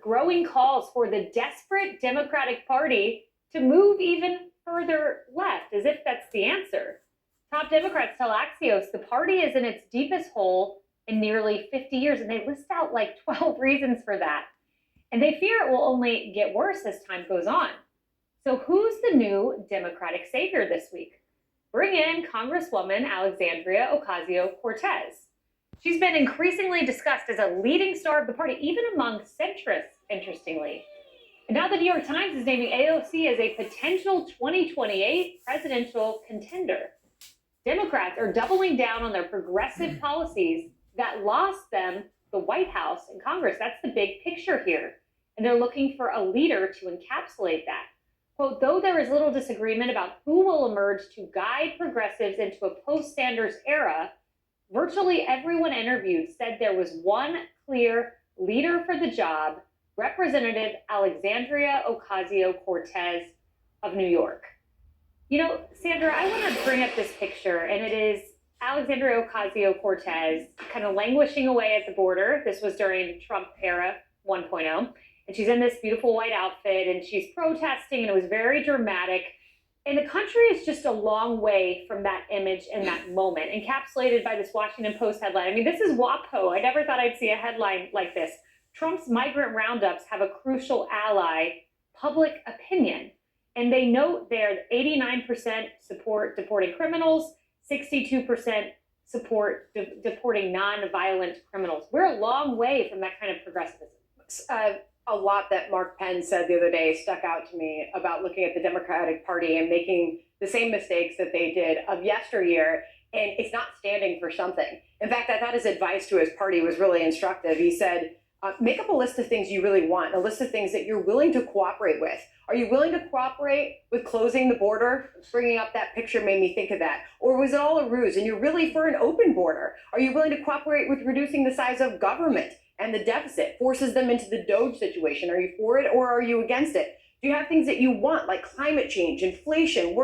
growing calls for the desperate Democratic Party to move even further left, as if that's the answer. Top Democrats tell Axios the party is in its deepest hole in nearly 50 years, and they list out like 12 reasons for that. And they fear it will only get worse as time goes on. So who's the new Democratic savior this week? Bring in Congresswoman Alexandria Ocasio-Cortez. She's been increasingly discussed as a leading star of the party, even among centrists, interestingly. And now the New York Times is naming AOC as a potential 2028 presidential contender. Democrats are doubling down on their progressive policies that lost them the White House and Congress. That's the big picture here. And they're looking for a leader to encapsulate that. Quote, though there is little disagreement about who will emerge to guide progressives into a post-Sanders era, virtually everyone interviewed said there was one clear leader for the job, Representative Alexandria Ocasio-Cortez of New York. You know, Sandra, I want to bring up this picture, and it is Alexandria Ocasio-Cortez kind of languishing away at the border. This was during Trump era 1.0. And she's in this beautiful white outfit, and she's protesting, and it was very dramatic. And the country is just a long way from that image and that moment, encapsulated by this Washington Post headline. I mean, this is WAPO. I never thought I'd see a headline like this. Trump's migrant roundups have a crucial ally, public opinion. And they note there that 89% support deporting criminals, 62% support deporting non-violent criminals. We're a long way from that kind of progressivism. A lot that Mark Penn said the other day stuck out to me about looking at the Democratic Party and making the same mistakes that they did of yesteryear, and it's not standing for something. In fact, I thought his advice to his party was really instructive. He said, make up a list of things you really want, a list of things that you're willing to cooperate with. Are you willing to cooperate with closing the border? Bringing up that picture made me think of that. Or was it all a ruse and you're really for an open border? Are you willing to cooperate with reducing the size of government and the deficit forces them into the DOGE situation? Are you for it or are you against it? Do you have things that you want, like climate change, inflation,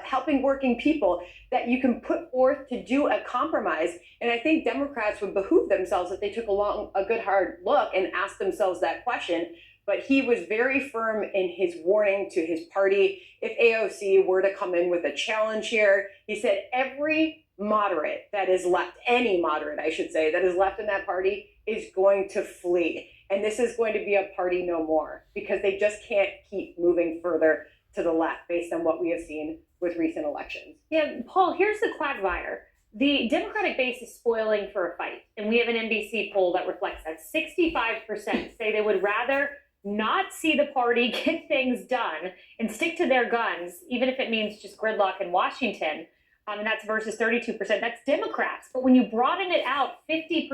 helping working people, that you can put forth to do a compromise? And I think Democrats would behoove themselves if they took a good hard look and asked themselves that question. But he was very firm in his warning to his party. If AOC were to come in with a challenge here, he said every moderate that is left, any moderate, I should say, that is left in that party is going to flee. And this is going to be a party no more, because they just can't keep moving further to the left based on what we have seen with recent elections. Yeah, Paul, here's the quagmire. The Democratic base is spoiling for a fight. And we have an NBC poll that reflects that. 65% say they would rather not see the party get things done and stick to their guns, even if it means just gridlock in Washington. And that's versus 32%. That's Democrats. But when you broaden it out, 50%,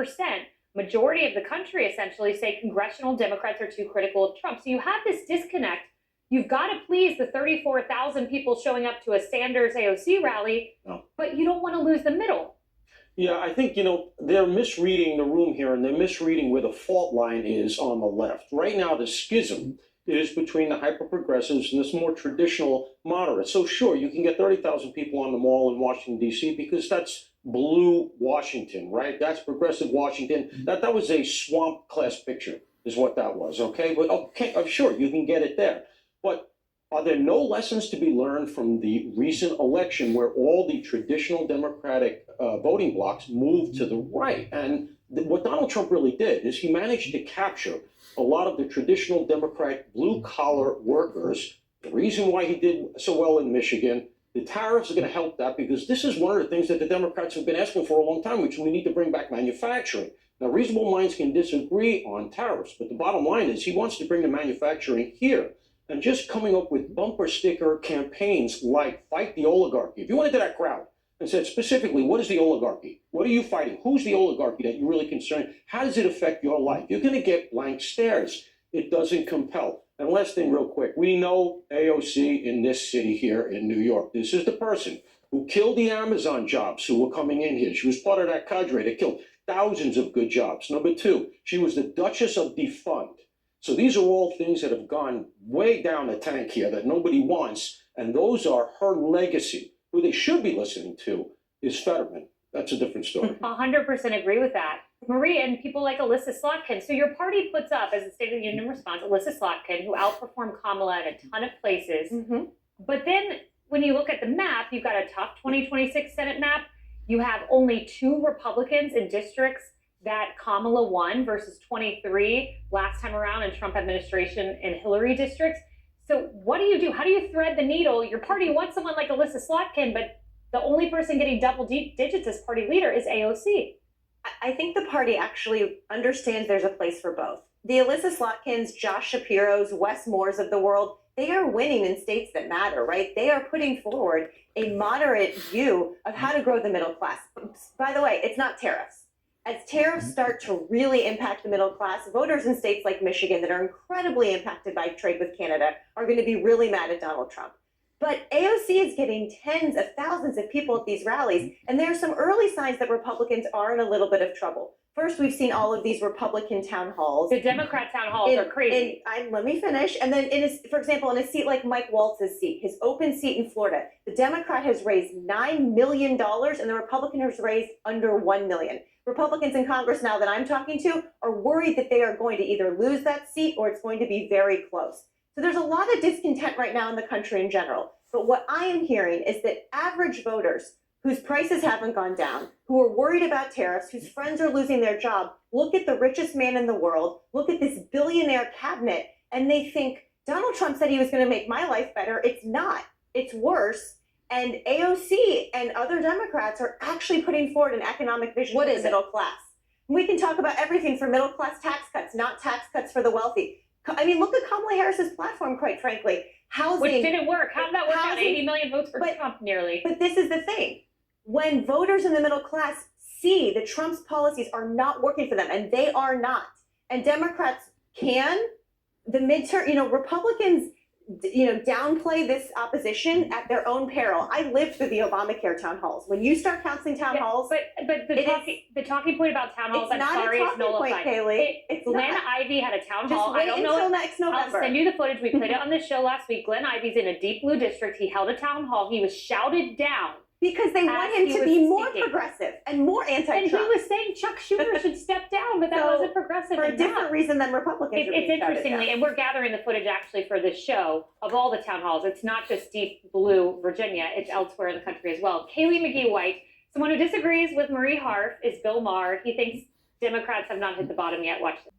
majority of the country essentially say congressional Democrats are too critical of Trump. So you have this disconnect. You've got to please the 34,000 people showing up to a Sanders AOC rally, but you don't want to lose the middle. Yeah, I think, they're misreading the room here, and they're misreading where the fault line is on the left. Right now, the schism is between the hyper-progressives and this more traditional moderates. So sure, you can get 30,000 people on the mall in Washington, D.C., because that's blue Washington, right? That's progressive Washington. That was a swamp class picture is what that was, okay? But okay, sure, you can get it there. But are there no lessons to be learned from the recent election where all the traditional Democratic voting blocs moved to the right? And what Donald Trump really did is he managed to capture a lot of the traditional Democratic blue-collar workers. The reason why he did so well in Michigan, the tariffs are going to help that, because this is one of the things that the Democrats have been asking for a long time, which we need to bring back manufacturing. Now, reasonable minds can disagree on tariffs, but the bottom line is he wants to bring the manufacturing here. And just coming up with bumper sticker campaigns like Fight the Oligarchy. If you went into that crowd and said specifically, what is the oligarchy? What are you fighting? Who's the oligarchy that you're really concerned? How does it affect your life? You're going to get blank stares. It doesn't compel. And last thing real quick, we know AOC in this city here in New York. This is the person who killed the Amazon jobs who were coming in here. She was part of that cadre that killed thousands of good jobs. Number two, she was the Duchess of Defund. So these are all things that have gone way down the tank here that nobody wants, and those are her legacy. Who they should be listening to is Fetterman. That's a different story. 100% agree with that. Marie, and people like Alyssa Slotkin. So your party puts up, as a State of the Union response, Alyssa Slotkin, who outperformed Kamala in a ton of places. Mm-hmm. But then when you look at the map, you've got a tough 2026 Senate map. You have only 2 Republicans in districts that Kamala won versus 23 last time around in Trump administration and Hillary districts. So what do you do? How do you thread the needle? Your party wants someone like Alyssa Slotkin, but the only person getting double digits as party leader is AOC. I think the party actually understands there's a place for both. The Alyssa Slotkins, Josh Shapiro's, Wes Moores of the world, they are winning in states that matter, right? They are putting forward a moderate view of how to grow the middle class. By the way, it's not tariffs. As tariffs start to really impact the middle class, voters in states like Michigan that are incredibly impacted by trade with Canada are going to be really mad at Donald Trump. But AOC is getting tens of thousands of people at these rallies, and there are some early signs that Republicans are in a little bit of trouble. First, we've seen all of these Republican town halls. The Democrat town halls are crazy. Let me finish. And then, for example, in a seat like Mike Waltz's seat, his open seat in Florida, the Democrat has raised $9 million, and the Republican has raised under $1 million. Republicans in Congress now that I'm talking to are worried that they are going to either lose that seat or it's going to be very close. So there's a lot of discontent right now in the country in general. But what I am hearing is that average voters whose prices haven't gone down, who are worried about tariffs, whose friends are losing their job, look at the richest man in the world, look at this billionaire cabinet, and they think, Donald Trump said he was going to make my life better. It's not. It's worse. And AOC and other Democrats are actually putting forward an economic vision for the middle class. We can talk about everything from middle class tax cuts, not tax cuts for the wealthy. I mean, look at Kamala Harris's platform, quite frankly. Housing. Which didn't work. How did that work out? 80 million votes for Trump, nearly. But this is the thing. When voters in the middle class see that Trump's policies are not working for them, and they are not, and Democrats can, the midterm, Republicans, downplay this opposition at their own peril. I lived through the Obamacare town halls. When you start counseling town halls, but the talking point about town halls, I'm sorry, is nullified. Glenn Ivey had a town hall. Just wait until next November. I'll send you the footage. We played it on the show last week. Glenn Ivey's in a deep blue district. He held a town hall. He was shouted down. Because they want him to be more progressive and more anti-Trump. And he was saying Chuck Schumer should step down, but that wasn't progressive for a different reason than Republicans. It's interestingly, and we're gathering the footage actually for this show of all the town halls. It's not just deep blue Virginia, it's elsewhere in the country as well. Kaylee McGee-White, someone who disagrees with Marie Harf, is Bill Maher. He thinks Democrats have not hit the bottom yet. Watch this.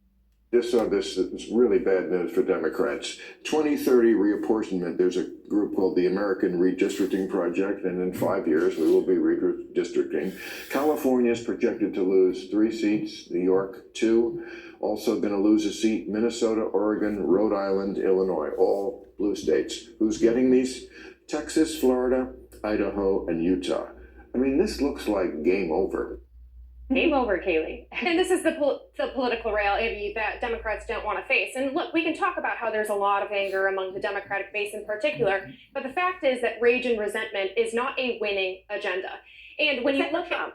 Just on this, it's really bad news for Democrats. 2030 reapportionment, there's a group called the American Redistricting Project, and in 5 years we will be redistricting. California is projected to lose 3 seats, New York 2, also going to lose a seat, Minnesota, Oregon, Rhode Island, Illinois, all blue states. Who's getting these? Texas, Florida, Idaho, and Utah. I mean, this looks like game over. Game over, Kaylee. And this is the political reality that Democrats don't want to face. And look, we can talk about how there's a lot of anger among the Democratic base in particular, but the fact is that rage and resentment is not a winning agenda. And when you look at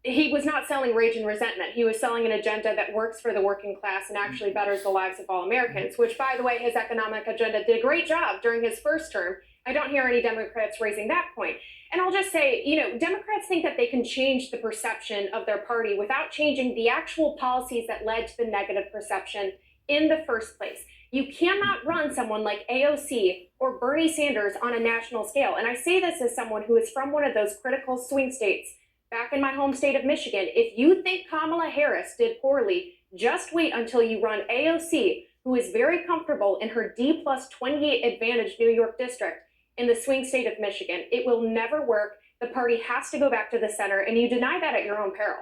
he was not selling rage and resentment. He was selling an agenda that works for the working class and actually betters the lives of all Americans, which, by the way, his economic agenda did a great job during his first term. I don't hear any Democrats raising that point. And I'll just say, Democrats think that they can change the perception of their party without changing the actual policies that led to the negative perception in the first place. You cannot run someone like AOC or Bernie Sanders on a national scale. And I say this as someone who is from one of those critical swing states back in my home state of Michigan. If you think Kamala Harris did poorly, just wait until you run AOC, who is very comfortable in her D+28 advantage New York district in the swing state of Michigan. It will never work. The party has to go back to the center, and you deny that at your own peril.